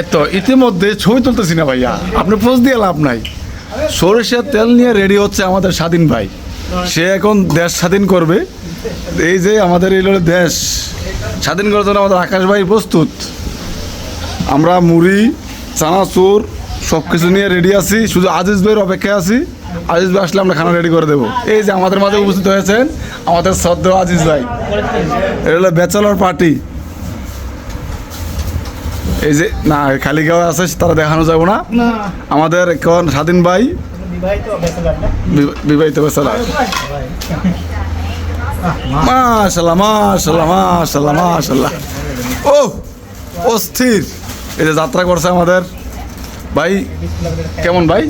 এতো ইতিমধ্যে ছবি তুলতেছি না ভাইয়া, আপনি পোজ দিয়ে লাভ নাই। সরিষার তেল নিয়ে রেডি হচ্ছে আমাদের স্বাধীন ভাই, সে এখন দেশ স্বাধীন করবে। এই যে আমাদের এই দেশ স্বাধীন করার জন্য আমাদের আকাশ ভাই প্রস্তুত। আমরা মুড়ি চানাচুর সব কিছু নিয়ে রেডি আছি, শুধু আজিজ ভাইয়ের অপেক্ষায় আছি। আজিজ ভাই আসলে আমরা খানা রেডি করে দেবো। এই যে আমাদের মাঝে উপস্থিত হয়েছেন আমাদের শ্রদ্ধেয় আজিজ ভাই, এটা হলো ব্যাচেলর পার্টি। এই যে না খালি গাঁও আছে, তারা দেখানো যাবে না। আমাদের এখন স্বাধীন ভাই বিবাহিত ব্যাচেলর। মাশাআল্লাহ মাশাআল্লাহ মাশাআল্লাহ মাশাআল্লাহ। ও অস্থির। এই যে যাত্রা করছে আমাদের ভাই, কেমন ভাই?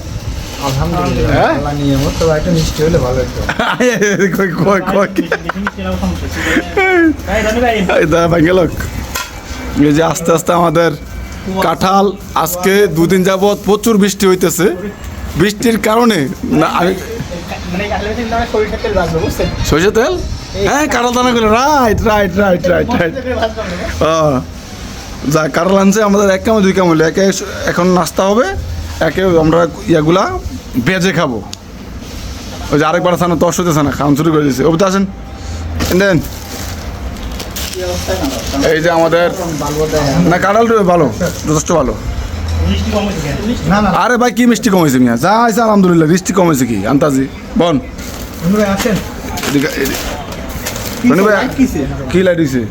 এই যে আস্তে আস্তে আমাদের কাঁঠাল, আজকে দুদিন যাবৎ প্রচুর বৃষ্টি হইতেছে। বৃষ্টির কারণে না আমি সরষের তেল, হ্যাঁ কাঁঠাল দানা করে, right right right right right. যা কাঁঠাল আনছে আমাদের এক কামে দুই কাম হলে, একে এখন নাস্তা হবে, একে আমরা ইয়াগুলা ভেজে খাবো। ওই যে আরেকবার আছে না, তস হইতেছে না, খাওয়ান শুরু করে দিয়েছে। ওটা আসেন দেন। এই যে আমাদের না কাঁঠাল ভালো, যথেষ্ট ভালো। আরে ভাই কি মিষ্টি কমেছে মিয়া, যা আছে আলহামদুলিল্লাহ। মিষ্টি কমেছে কি আন্তাজি বন কি লাইট দিছে?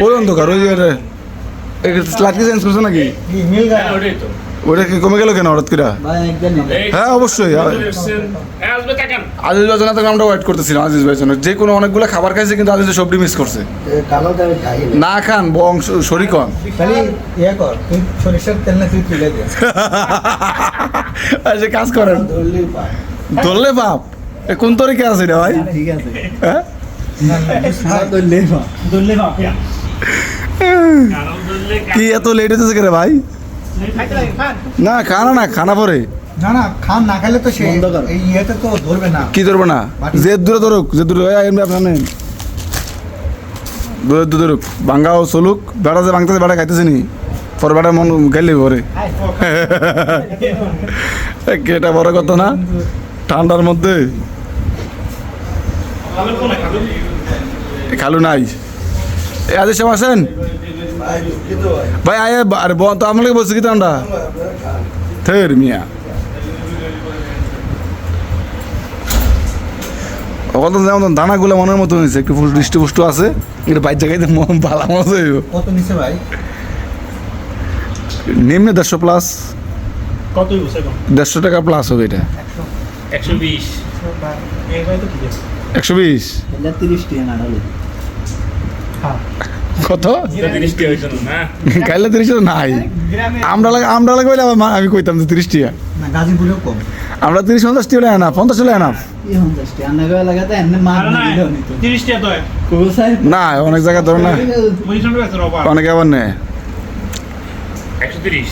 ওই অন্ধকার, ওই লাইট কি চেঞ্জ করছে নাকি? ওটা কি কমে গেল কেন হঠাৎ করে? হ্যাঁ অবশ্যই আজিজ ভাই জন্য আমরা ওয়েট করতেছিলাম। আজিজ ভাই জন্য যে কোনো অনেকগুলো খাবার খাইছে, কিন্তু আজিজ সবটি মিস করছে। না খান বংশ শরীর কন কাজ করেন, ধরলে বাপ। কোন তরিকা আছে রে ভাই? হ্যাঁ কি এত লেট হইতেছে কে রে ভাই? না খানা না, খানা পরে না না খান না খাইলে তো সে এই ইয়েতে তো ধরবে না। কি ধরবে না? যে দূরে ধরুক, যে দূরে আপনার দূরে ধরুক, ভাঙ্গাও চলুক। বেড়া যে ভাঙতেছে, বেড়া খাইতেছে নি, পরে বেড়া মন গেলে পরে এটা বড় কথা না ঠান্ডার মধ্যে। খালু নাই, আজ সব আসেন ভাই। আয় আরে তো আপনাকে বলছি কি ঠান্ডা থের মিয়া। ওখান তো যেমন দানাগুলো মনের মতো হয়েছে, একটু দৃষ্টি পুষ্ট আছে। এটা বাইর জায়গায় ভালো মজা হইব। কত নিচে ভাই? নিম্নে 150 প্লাস। 150 টাকা প্লাস হবে এটা। 120 120 কত? কাইলে 30 নাই। আমরা লাগে বলে আমি কইতাম যে 30 টাকা। আমরা 30-50 টাকা না, 50 টাকা না। না অনেক জায়গা ধরো না, অনেকে আবার নেয় 130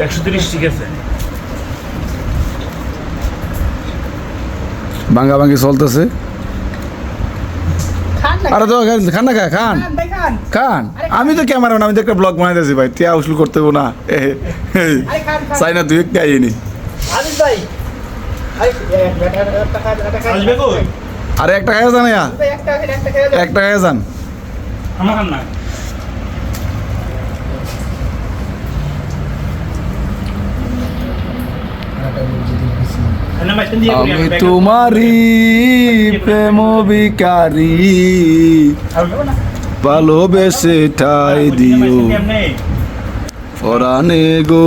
130 ঠিক আছে। ভাঙ্গা ভাঙ্গি চলতেছে। আরে তো খান না, খান খান। আমি তো ক্যামেরা, আমি তো একটা ব্লগ বানাইতেছি ভাই, টিয়া উসুল করতে হবো না। চাই না তুই একটা আইনি। আরে একটা খাইয়া যান, একটা খাইয়া যান। আমি তোমারই প্রেম ভিখারি, ভালোবেসে ঠাই দিও পরাণে গো।